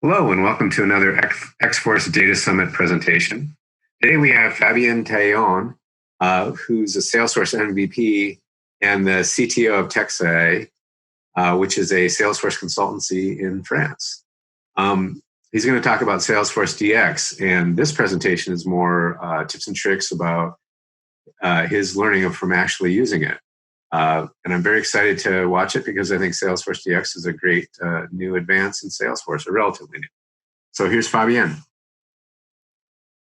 Hello and welcome to another X-Force Data Summit presentation. Today we have Fabien Taillon, who's a Salesforce MVP and the CTO of Texeï, which is a Salesforce consultancy in France. He's going to talk about Salesforce DX, and this presentation is more tips and tricks about his learning from actually using it. And I'm very excited to watch it because I think Salesforce DX is a great new advance in Salesforce, or relatively new. So here's Fabien.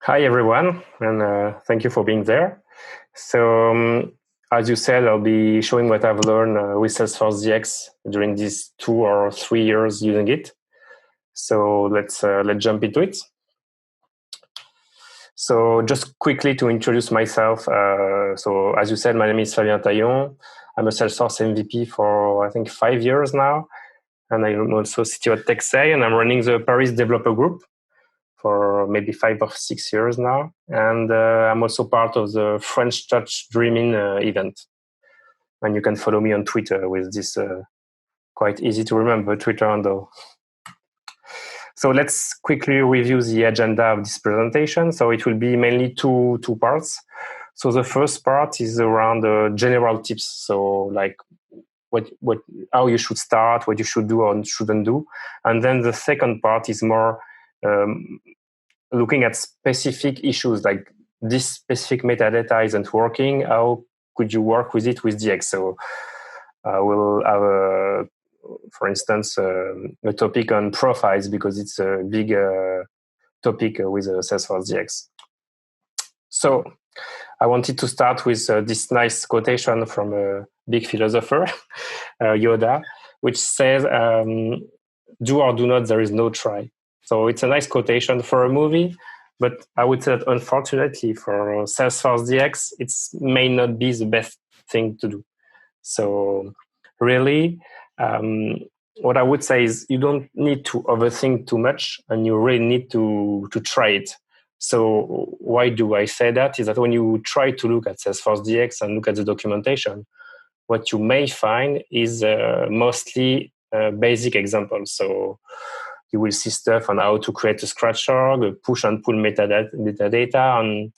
Hi, everyone, and thank you for being there. So as you said, I'll be showing what I've learned with Salesforce DX during these 2 or 3 years using it. So let's jump into it. So just quickly to introduce myself. So as you said, my name is Fabien Taillon. I'm a Salesforce MVP for, I think, 5 years now. And I'm also CTO at Texeï, and I'm running the Paris developer group for maybe 5 or 6 years now. And I'm also part of the French Touch Dreaming event. And you can follow me on Twitter with this quite easy to remember Twitter handle. So let's quickly review the agenda of this presentation. So it will be mainly two parts. So the first part is around general tips. So like how you should start, what you should do or shouldn't do. And then the second part is more looking at specific issues, like this specific metadata isn't working. How could you work with it with DX? So we'll have for instance, a topic on profiles because it's a big topic with Salesforce DX. So I wanted to start with this nice quotation from a big philosopher, Yoda, which says, do or do not, there is no try. So it's a nice quotation for a movie, but I would say that unfortunately for Salesforce DX, it may not be the best thing to do. So really, what I would say is you don't need to overthink too much, and you really need to try it. So why do I say that? Is that when you try to look at Salesforce DX and look at the documentation, what you may find is mostly basic examples. So you will see stuff on how to create a scratch org, push and pull metadata, and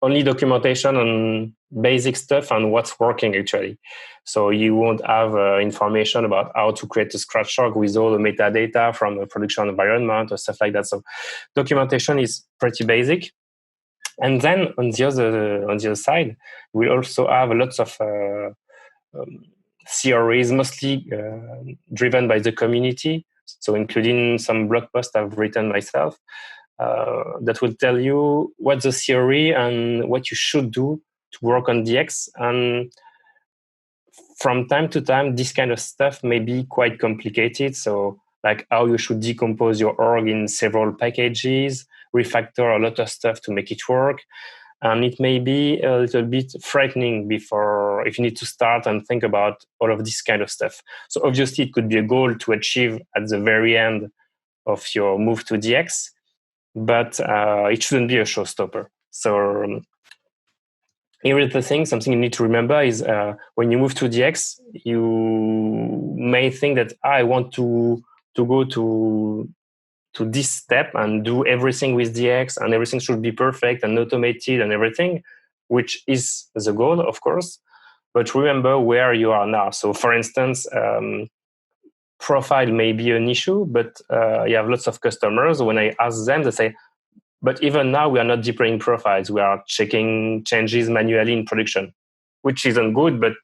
only documentation on basic stuff and what's working actually. So you won't have information about how to create a scratch org with all the metadata from a production environment or stuff like that. So documentation is pretty basic. And then on the other side, we also have lots of theories, mostly driven by the community. So including some blog posts I've written myself, that will tell you what's the theory and what you should do to work on DX. And from time to time, this kind of stuff may be quite complicated. So like how you should decompose your org in several packages, refactor a lot of stuff to make it work. And it may be a little bit frightening if you need to start and think about all of this kind of stuff. So obviously it could be a goal to achieve at the very end of your move to DX, but it shouldn't be a showstopper. So here is the thing, something you need to remember is when you move to DX, you may think that I want to go to this step and do everything with DX and everything should be perfect and automated and everything, which is the goal, of course. But remember where you are now. So for instance, profile may be an issue, but you have lots of customers. When I ask them, they say, but even now we are not deploying profiles. We are checking changes manually in production, which isn't good, but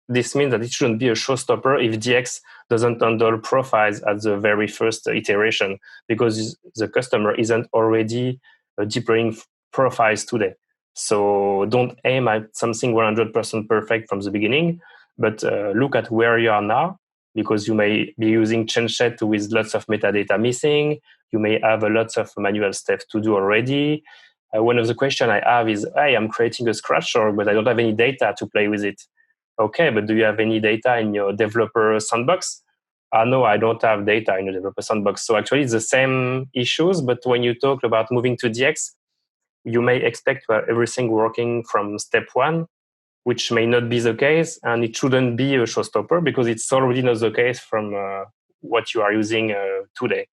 this means that it shouldn't be a showstopper if DX doesn't handle profiles at the very first iteration because the customer isn't already deploying profiles today. So don't aim at something 100% perfect from the beginning, but look at where you are now because you may be using change set with lots of metadata missing. You may have a lot of manual steps to do already. One of the questions I have is, hey, I'm creating a scratch org, but I don't have any data to play with it. Okay, but do you have any data in your developer sandbox? No, I don't have data in the developer sandbox. So actually, it's the same issues, but when you talk about moving to DX, you may expect to have everything working from step one, which may not be the case, and it shouldn't be a showstopper because it's already not the case from what you are using today.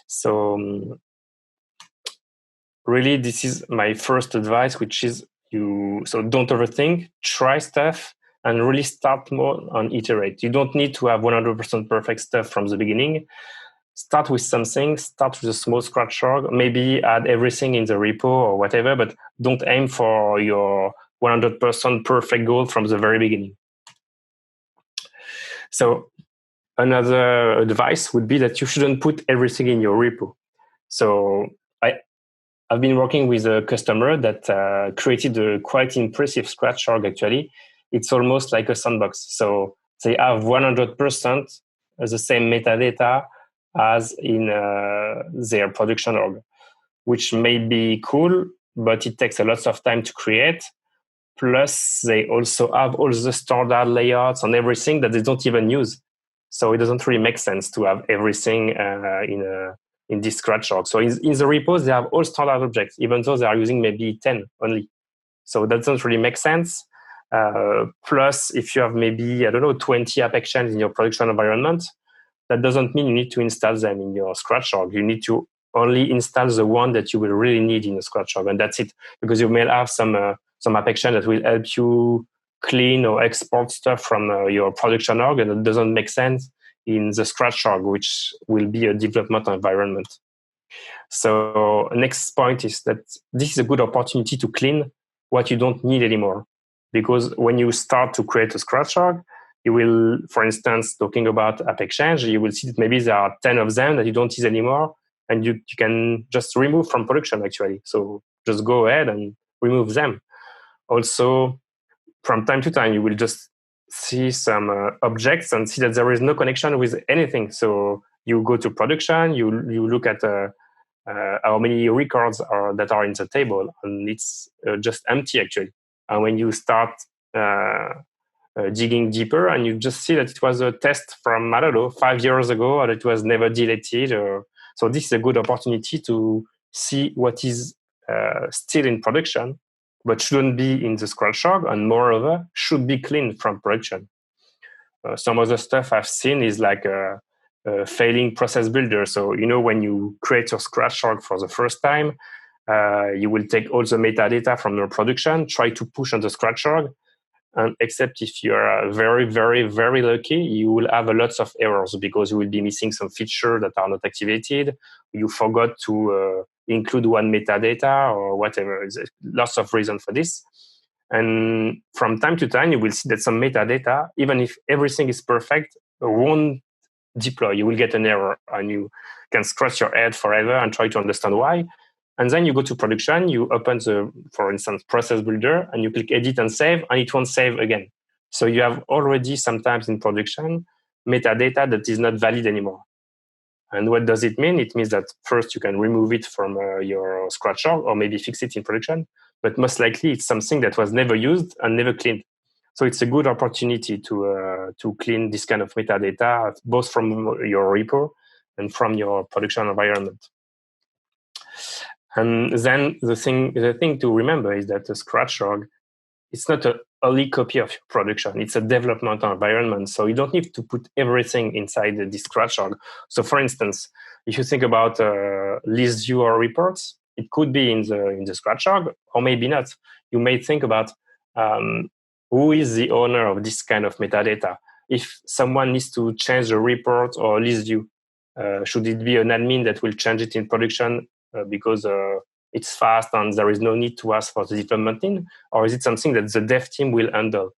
So really, this is my first advice, which is so don't overthink, try stuff, and really start more and iterate. You don't need to have 100% perfect stuff from the beginning. Start with something, start with a small scratch org, maybe add everything in the repo or whatever, but don't aim for your 100% perfect goal from the very beginning. So another advice would be that you shouldn't put everything in your repo. So I've been working with a customer that created a quite impressive scratch org, actually. It's almost like a sandbox. So they have 100% the same metadata as in their production org, which may be cool, but it takes a lot of time to create. Plus, they also have all the standard layouts and everything that they don't even use. So it doesn't really make sense to have everything in this scratch org. So in the repos, they have all standard objects, even though they are using maybe 10 only. So that doesn't really make sense. Plus, if you have maybe, 20 app exchanges in your production environment, that doesn't mean you need to install them in your scratch org. You need to only install the one that you will really need in a scratch org, and that's it. Because you may have some app exchange that will help you clean or export stuff from your production org, and it doesn't make sense in the scratch org, which will be a development environment. So next point is that this is a good opportunity to clean what you don't need anymore. Because when you start to create a scratch org, you will, for instance, talking about App Exchange, you will see that maybe there are 10 of them that you don't use anymore, and you can just remove from production, actually. So just go ahead and remove them. Also, from time to time, you will just see some objects and see that there is no connection with anything. So you go to production, you look at how many records that are in the table, and it's just empty, actually. And when you start digging deeper, and you just see that it was a test from, 5 years ago, and it was never deleted. So this is a good opportunity to see what is still in production, but shouldn't be in the scratch org, and moreover, should be cleaned from production. Some other stuff I've seen is like a failing process builder. So, when you create your scratch org for the first time, you will take all the metadata from your production, try to push on the scratch org, and except if you are very, very, very lucky, you will have a lot of errors because you will be missing some features that are not activated. You forgot to include one metadata or whatever. There's lots of reasons for this. And from time to time, you will see that some metadata, even if everything is perfect, won't deploy. You will get an error, and you can scratch your head forever and try to understand why. And then you go to production, you open for instance, process builder, and you click edit and save, and it won't save again. So you have already sometimes in production metadata that is not valid anymore. And what does it mean? It means that first you can remove it from your scratch org, or maybe fix it in production. But most likely it's something that was never used and never cleaned. So it's a good opportunity to clean this kind of metadata, both from your repo and from your production environment. And then the thing to remember is that the scratch org, it's not an early copy of your production. It's a development environment. So you don't need to put everything inside the scratch org. So for instance, if you think about list view or reports, it could be in the scratch org, or maybe not. You may think about who is the owner of this kind of metadata. If someone needs to change a report or list view, should it be an admin that will change it in production because it's fast and there is no need to ask for the development team? Or is it something that the dev team will handle?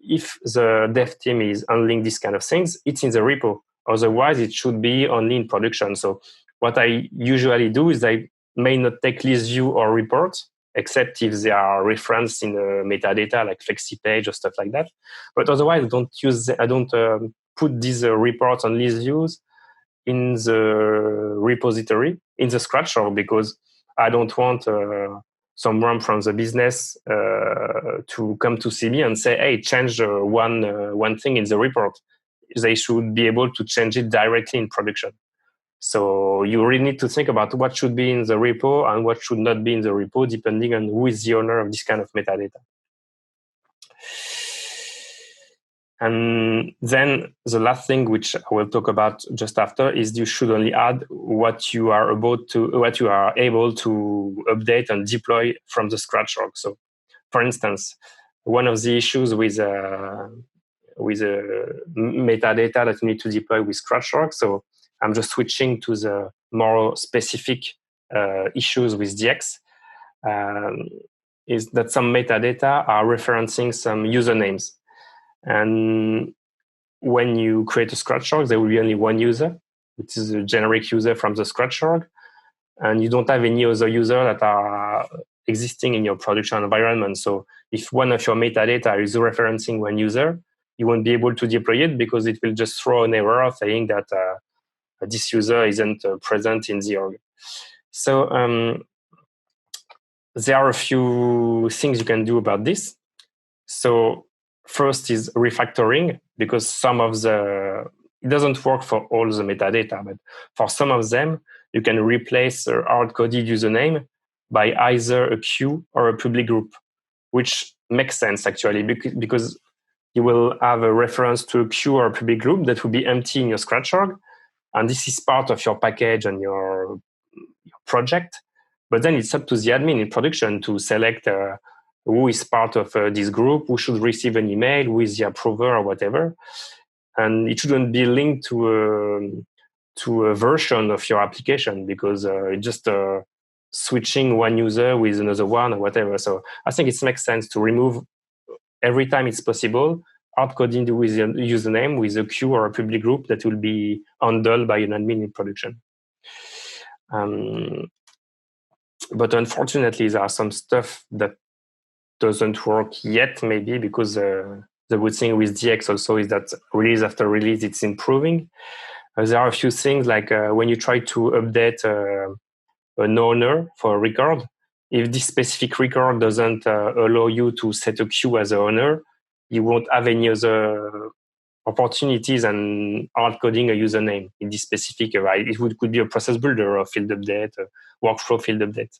If the dev team is handling this kind of things, it's in the repo. Otherwise, it should be only in production. So what I usually do is I may not take list view or reports, except if they are referenced in the metadata, like flexi page or stuff like that. But otherwise, I don't put these reports and list views in the repository, in the scratch org, because I don't want someone from the business to come to see me and say, hey, change one thing in the report. They should be able to change it directly in production. So you really need to think about what should be in the repo and what should not be in the repo, depending on who is the owner of this kind of metadata. And then the last thing, which I will talk about just after, is you should only add what you are able to update and deploy from the scratch org. So, for instance, one of the issues with metadata that you need to deploy with scratch org. So I'm just switching to the more specific issues with DX. Is that some metadata are referencing some usernames, and when you create a scratch org, there will be only one user, which is a generic user from the scratch org, and you don't have any other user that are existing in your production environment. So if one of your metadata is referencing one user, you won't be able to deploy it because it will just throw an error saying that this user isn't present in the org. So there are a few things you can do about this. So first is refactoring, because it doesn't work for all the metadata, but for some of them, you can replace a hard-coded username by either a queue or a public group, which makes sense actually, because you will have a reference to a queue or a public group that will be empty in your scratch org, and this is part of your package and your project. But then it's up to the admin in production to select who is part of this group, who should receive an email, who is the approver or whatever. And it shouldn't be linked to a version of your application, because it's just switching one user with another one or whatever. So I think it makes sense to remove, every time it's possible, hard coding with a username with a queue or a public group that will be handled by an admin in production. But unfortunately, there are some stuff that doesn't work yet, maybe because the good thing with DX also is that release after release, it's improving. There are a few things like when you try to update an owner for a record, if this specific record doesn't allow you to set a queue as an owner, you won't have any other opportunities and hard coding a username in this specific. It could be a process builder or field update, a workflow field update.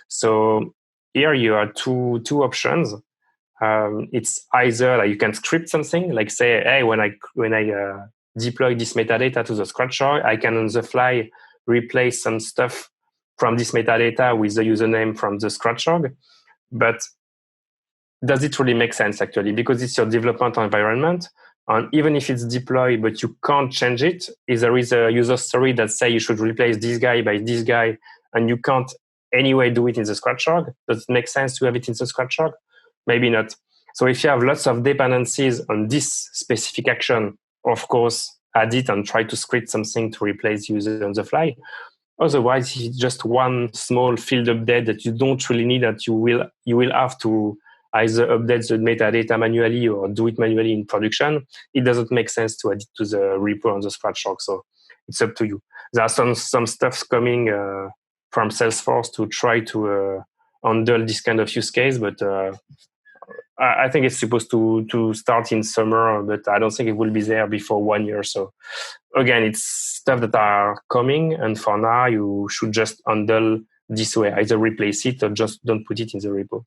So here you have two options. It's either like you can script something, like say, hey, when I deploy this metadata to the scratch org, I can on the fly replace some stuff from this metadata with the username from the scratch org. But does it really make sense actually? Because it's your development environment. And even if it's deployed, but you can't change it, if there is a user story that say you should replace this guy by this guy, and you can't anyway do it in the scratch org, does it make sense to have it in the scratch org? Maybe not. So if you have lots of dependencies on this specific action, of course, add it and try to script something to replace user on the fly. Otherwise, if it's just one small field update that you don't really need, that you will have to either update the metadata manually or do it manually in production, it doesn't make sense to add it to the repo on the scratch org. So it's up to you. There are some stuff coming from Salesforce to try to handle this kind of use case, but I think it's supposed to start in summer, but I don't think it will be there before 1 year. So again, it's stuff that are coming, and for now, you should just handle this way, either replace it or just don't put it in the repo.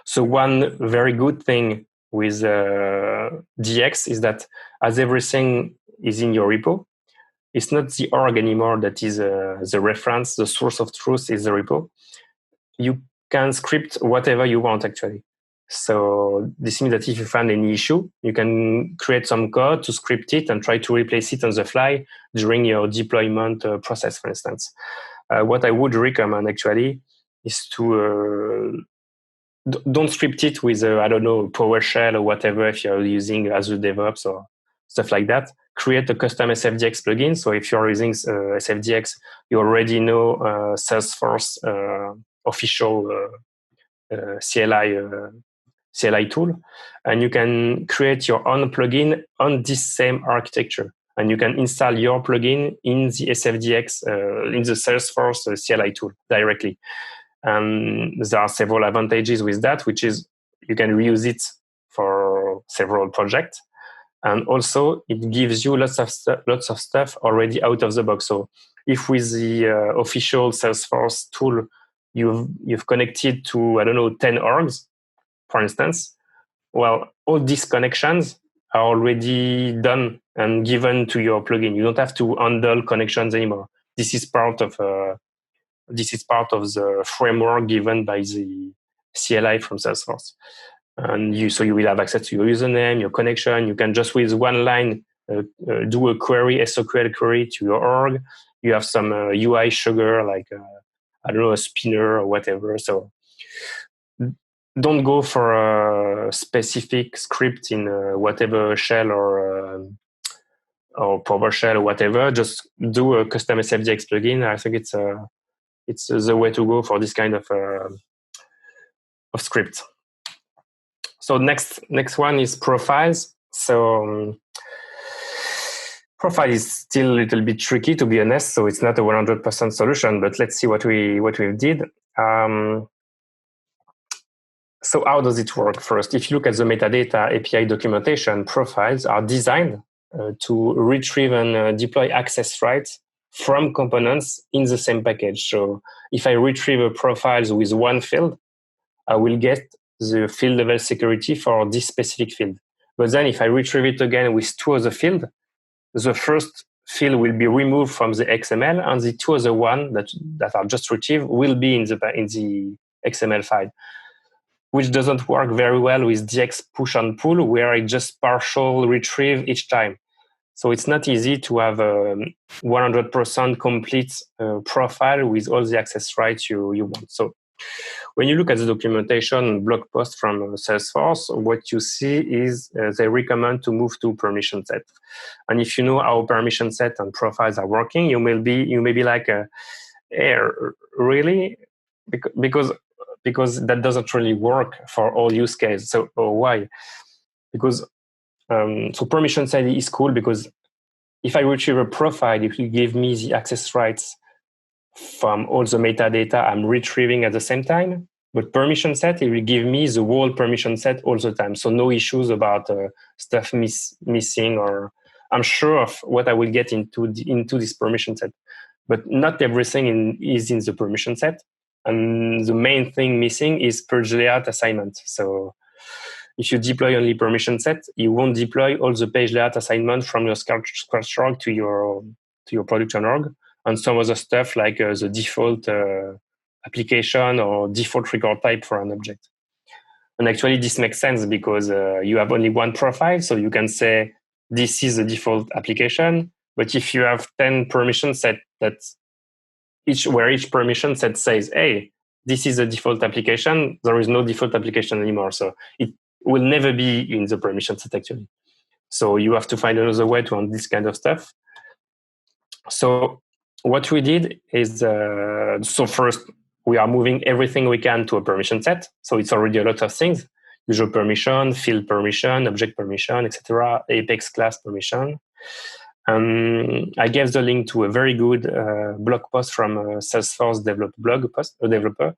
So one very good thing with DX is that as everything is in your repo, it's not the org anymore that is the reference, the source of truth is the repo. You can script whatever you want actually. So this means that if you find any issue, you can create some code to script it and try to replace it on the fly during your deployment process, for instance. What I would recommend actually is to don't script it with I don't know, PowerShell or whatever if you're using Azure DevOps or stuff like that. Create a custom SFDX plugin. So if you're using SFDX, you already know Salesforce official CLI tool, and you can create your own plugin on this same architecture. And you can install your plugin in the SFDX, in the Salesforce CLI tool directly. And there are several advantages with that, which is you can reuse it for several projects. And also it gives you lots of stuff already out of the box. So if with the official Salesforce tool, you've connected to, I don't know, 10 orgs, for instance, well, all these connections are already done and given to your plugin. You don't have to handle connections anymore. This is part of the framework given by the CLI from Salesforce. And you will have access to your username, your connection. You can just with one line do a query, SQL query to your org. You have some UI sugar like I don't know, a spinner or whatever. So don't go for a specific script in whatever shell or PowerShell or whatever. Just do a custom SFDX plugin. I think it's the way to go for this kind of script. So next one is profiles. So profile is still a little bit tricky, to be honest. So it's not a 100% solution, but let's see what we did. So how does it work? First, if you look at the metadata API documentation, profiles are designed to retrieve and deploy access rights from components in the same package. So if I retrieve a profiles with one field, I will get the field level security for this specific field. But then if I retrieve it again with two other fields, the first field will be removed from the XML, and the two other ones that are just retrieved will be in the XML file, which doesn't work very well with DX push and pull, where I just partial retrieve each time. So it's not easy to have a 100% complete profile with all the access rights you want. So when you look at the documentation blog post from Salesforce, what you see is they recommend to move to permission set. And if you know how permission set and profiles are working, you may be like, hey, really? Because that doesn't really work for all use cases. So why? Because so permission set is cool because if I retrieve a profile, it will give me the access rights from all the metadata I'm retrieving at the same time. But permission set, it will give me the whole permission set all the time. So no issues about stuff missing, or I'm sure of what I will get into this permission set. But not everything is in the permission set. And the main thing missing is purge layout assignment. So if you deploy only permission set, you won't deploy all the page layout assignment from your scratch org to your production org, and some other stuff like the default application or default record type for an object. And actually, this makes sense because you have only one profile, so you can say this is the default application. But if you have 10 permission set where each permission set says, hey, this is a default application, there is no default application anymore. So it will never be in the permission set actually. So you have to find another way to handle this kind of stuff. So what we did is, so first we are moving everything we can to a permission set. So it's already a lot of things: user permission, field permission, object permission, etc., Apex class permission. I gave the link to a very good blog post from Salesforce developer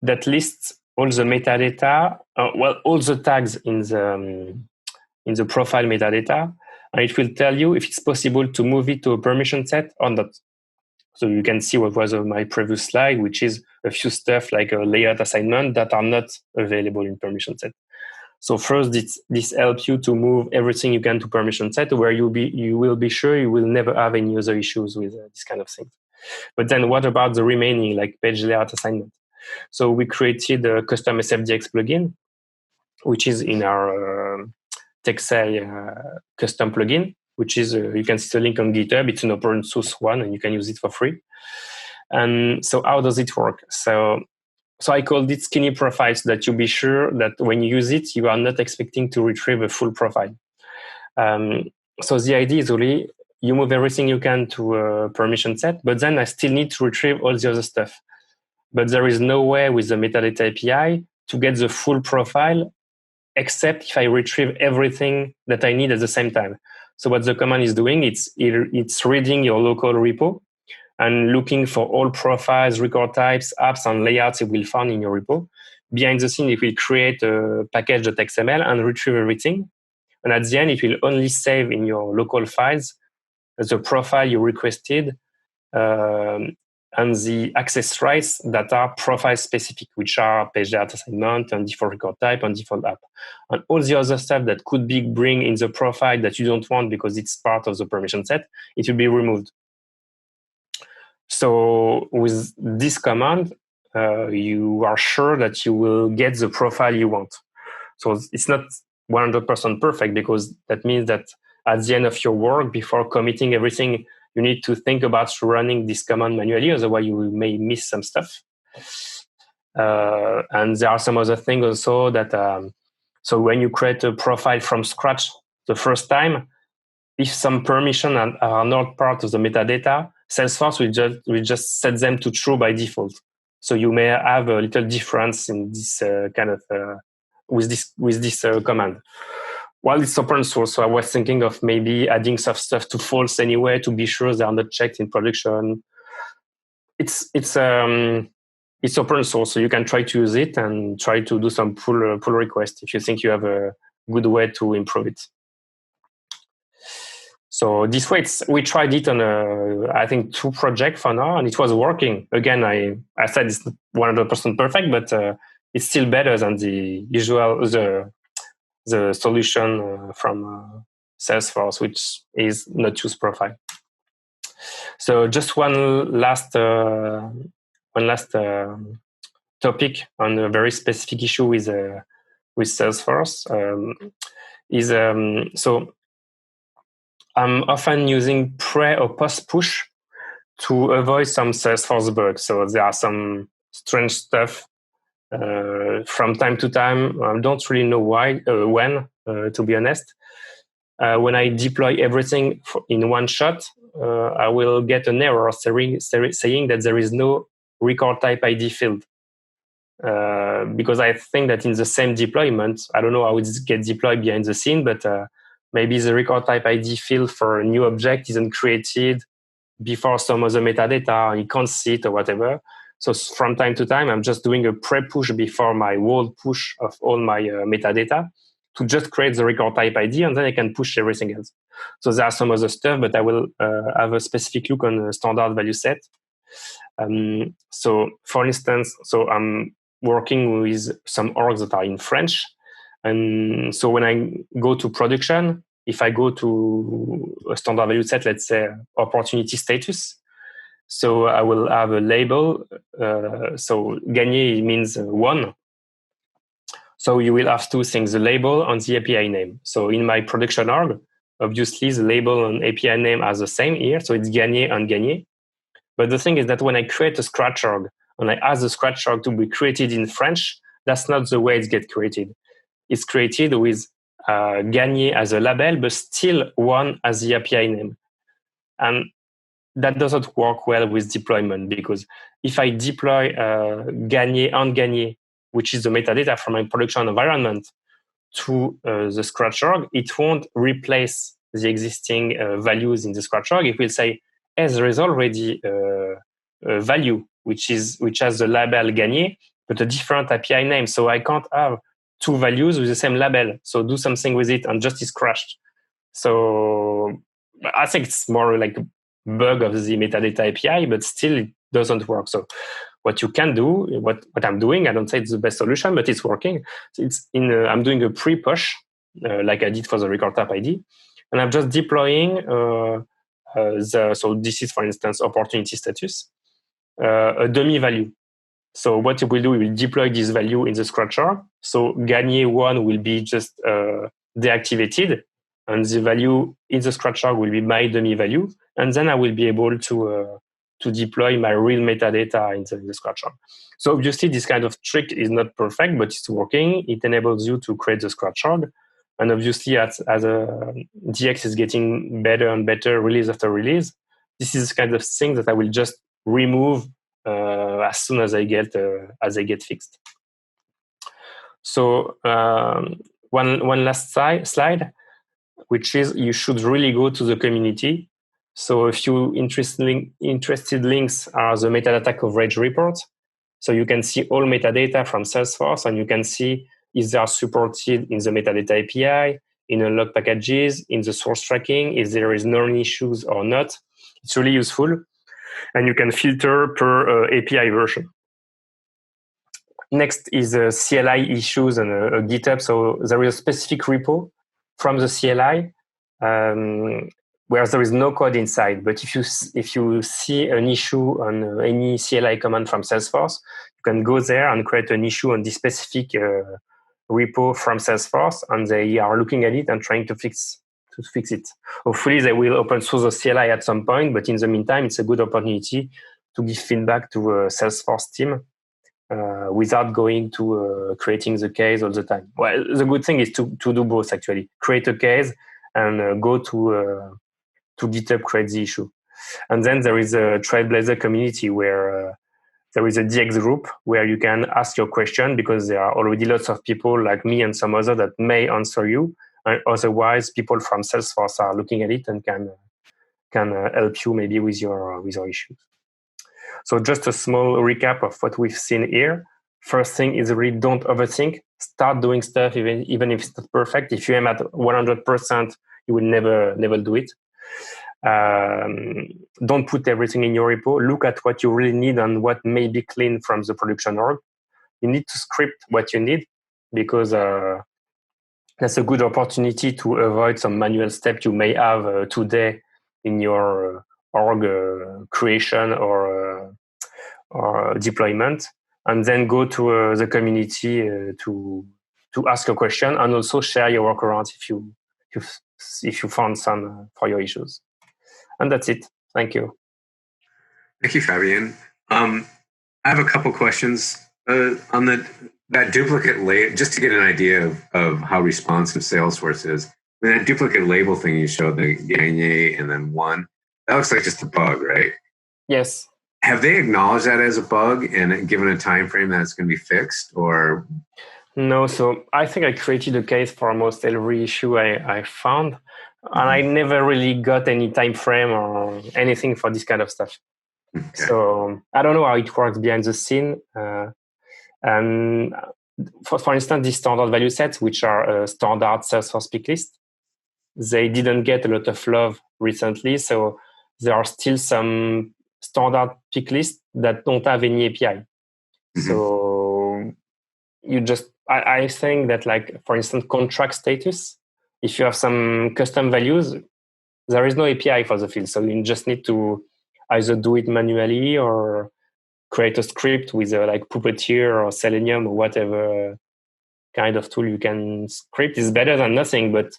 that lists all the metadata, all the tags in the profile metadata, and it will tell you if it's possible to move it to a permission set or not. So you can see what was on my previous slide, which is a few stuff like a layout assignment that are not available in permission set. So first, this helps you to move everything you can to permission set, where you will be sure you will never have any other issues with this kind of thing. But then what about the remaining, like page layout assignment? So we created a custom SFDX plugin, which is in our Texeï custom plugin, which is, you can see the link on GitHub. It's an open source one, and you can use it for free. And so how does it work? So I called it skinny profile, so that you be sure that when you use it, you are not expecting to retrieve a full profile. So the idea is really you move everything you can to a permission set, but then I still need to retrieve all the other stuff. But there is no way with the metadata API to get the full profile, except if I retrieve everything that I need at the same time. So what the command is doing, it's reading your local repo and looking for all profiles, record types, apps, and layouts it will find in your repo. Behind the scene, it will create a package.xml and retrieve everything. And at the end, it will only save in your local files the profile you requested and the access rights that are profile specific, which are page data assignment and default record type and default app. And all the other stuff that could be bring in the profile that you don't want because it's part of the permission set, it will be removed. So with this command, you are sure that you will get the profile you want. So it's not 100% perfect, because that means that at the end of your work, before committing everything, you need to think about running this command manually, otherwise you may miss some stuff. And there are some other things also that, so when you create a profile from scratch the first time, if some permissions are not part of the metadata, Salesforce will just set them to true by default. So you may have a little difference in this kind of with this command. While it's open source, so I was thinking of maybe adding some stuff to false anyway to be sure they are not checked in production. It's open source, so you can try to use it and try to do some pull request if you think you have a good way to improve it. So this way, we tried it on I think 2 projects for now, and it was working. Again, I said it's not 100% perfect, but it's still better than the usual the solution from Salesforce, which is not use profile. So just one last topic on a very specific issue with Salesforce is so I'm often using pre or post push to avoid some Salesforce bugs. So there are some strange stuff from time to time. I don't really know why, when, to be honest. When I deploy everything in one shot, I will get an error saying that there is no record type ID field. Because I think that in the same deployment, I don't know how it gets deployed behind the scene, but maybe the record type ID field for a new object isn't created before some other metadata, and you can't see it or whatever. So from time to time, I'm just doing a pre-push before my whole push of all my metadata to just create the record type ID, and then I can push everything else. So there are some other stuff, but I will have a specific look on the standard value set. So for instance, so I'm working with some orgs that are in French. And so when I go to production, if I go to a standard value set, let's say opportunity status, so I will have a label. So gagné means 1. So you will have 2 things, the label and the API name. So in my production org, obviously the label and API name are the same here. So it's gagné and gagné. But the thing is that when I create a scratch org and I ask the scratch org to be created in French, that's not the way it gets created. It's created with gagné as a label, but still 1 as the API name. And that doesn't work well with deployment, because if I deploy gagné and gagné, which is the metadata from my production environment, to the scratch org, it won't replace the existing values in the scratch org. It will say, hey, there is already a value which has the label gagné, but a different API name. So I can't have 2 values with the same label. So do something with it, and just is crashed. So I think it's more like a bug of the metadata API, but still it doesn't work. So what you can do, what I'm doing, I don't say it's the best solution, but it's working. So it's I'm doing a pre-push, like I did for the record type ID, and I'm just deploying so this is, for instance, opportunity status, a dummy value. So what it will do, it will deploy this value in the scratch org. So gagné 1 will be just deactivated, and the value in the scratch org will be my dummy value, and then I will be able to deploy my real metadata in the scratch org. So obviously, this kind of trick is not perfect, but it's working. It enables you to create the scratch org, and obviously, as DX is getting better and better, release after release, this is the kind of thing that I will just remove as soon as I get fixed. So one last slide, which is you should really go to the community. So a few interested links are the metadata coverage report. So you can see all metadata from Salesforce, and you can see if they are supported in the metadata API, in the log packages, in the source tracking, if there is known issues or not. It's really useful. and you can filter per API version. Next is CLI issues and GitHub. So there is a specific repo from the CLI where there is no code inside. But if you see an issue on any CLI command from Salesforce, you can go there and create an issue on this specific repo from Salesforce, and they are looking at it and trying to fix it. Hopefully, they will open source the CLI at some point. But in the meantime, it's a good opportunity to give feedback to a Salesforce team. Without going to creating the case all the time. Well, the good thing is to do both, actually. Create a case and go to GitHub, create the issue. And then there is a Trailblazer community where there is a DX group where you can ask your question, because there are already lots of people like me and some other that may answer you. And otherwise, people from Salesforce are looking at it and can help you maybe with your issues. So just a small recap of what we've seen here. First thing is really don't overthink. Start doing stuff even if it's not perfect. If you aim at 100%, you will never do it. Don't put everything in your repo. Look at what you really need and what may be clean from the production org. You need to script what you need, because that's a good opportunity to avoid some manual step you may have today in your org creation or deployment, and then go to the community to ask a question, and also share your workarounds if you found some for your issues. And that's it. Thank you. Thank you, Fabien. I have a couple questions on that duplicate label, just to get an idea of how responsive Salesforce is. That duplicate label thing you showed, the Gagne and then one, that looks like just a bug, right? Yes. Have they acknowledged that as a bug and given a time frame that it's going to be fixed, or? No, so I think I created a case for almost every issue I found, and I never really got any time frame or anything for this kind of stuff. Okay. So I don't know how it works behind the scene. And for instance, these standard value sets, which are standard Salesforce pick list, they didn't get a lot of love recently. So there are still some standard pick lists that don't have any API. So you just, I think that, like, for instance, contract status, if you have some custom values, there is no API for the field. So you just need to either do it manually or create a script with like Puppeteer or Selenium or whatever kind of tool you can script. Is better than nothing, but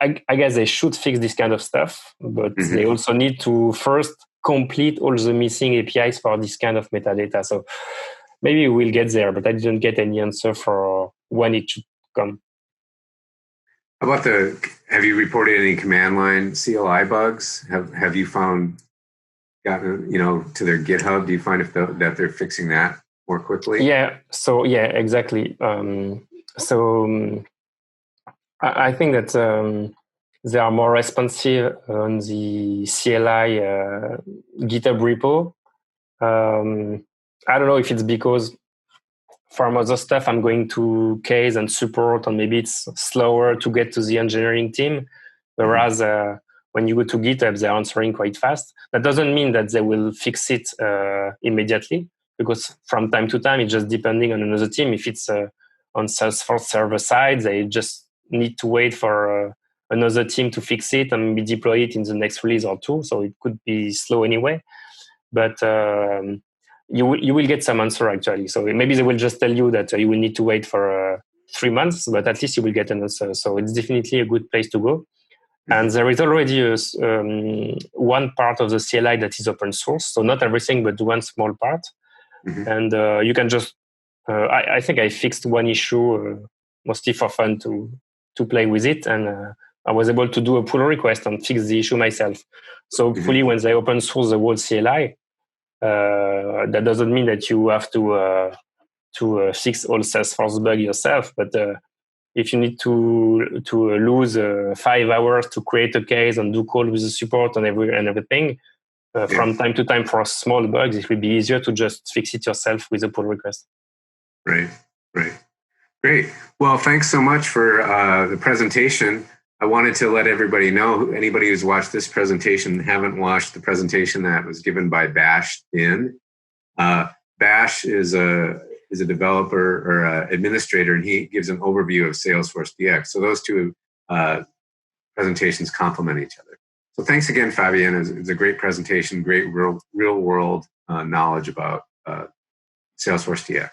I guess they should fix this kind of stuff. But they also need to first complete all the missing APIs for this kind of metadata. So maybe we'll get there, but I didn't get any answer for when it should come. How about have you reported any command line CLI bugs? Have you gotten to their GitHub? Do you find that they're fixing that more quickly? Yeah. So yeah, exactly. I think that they are more responsive on the CLI GitHub repo. I don't know if it's because from other stuff I'm going to case and support, and maybe it's slower to get to the engineering team. Whereas when you go to GitHub, they're answering quite fast. That doesn't mean that they will fix it immediately, because from time to time, it's just depending on another team. If it's on Salesforce server side, they just need to wait for another team to fix it and maybe deploy it in the next release or two. So it could be slow anyway. But you will get some answer, actually. So maybe they will just tell you that you will need to wait for 3 months, but at least you will get an answer. So it's definitely a good place to go. And there is already one part of the CLI that is open source. So not everything, but one small part. And you can just, I think I fixed one issue mostly for fun to play with it. And I was able to do a pull request and fix the issue myself. So hopefully when they open source the whole CLI, that doesn't mean that you have to fix all Salesforce bugs yourself. But if you need to lose 5 hours to create a case and do call with the support and everything, from time to time for small bugs, it will be easier to just fix it yourself with a pull request. Right. Great. Well, thanks so much for the presentation. I wanted to let everybody know, anybody who's watched this presentation, haven't watched the presentation that was given by Bash in. Bash is a developer or an administrator, and he gives an overview of Salesforce DX. So those two presentations complement each other. So thanks again, Fabien. It's a great presentation, great real world knowledge about Salesforce DX.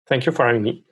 Thank you for having me.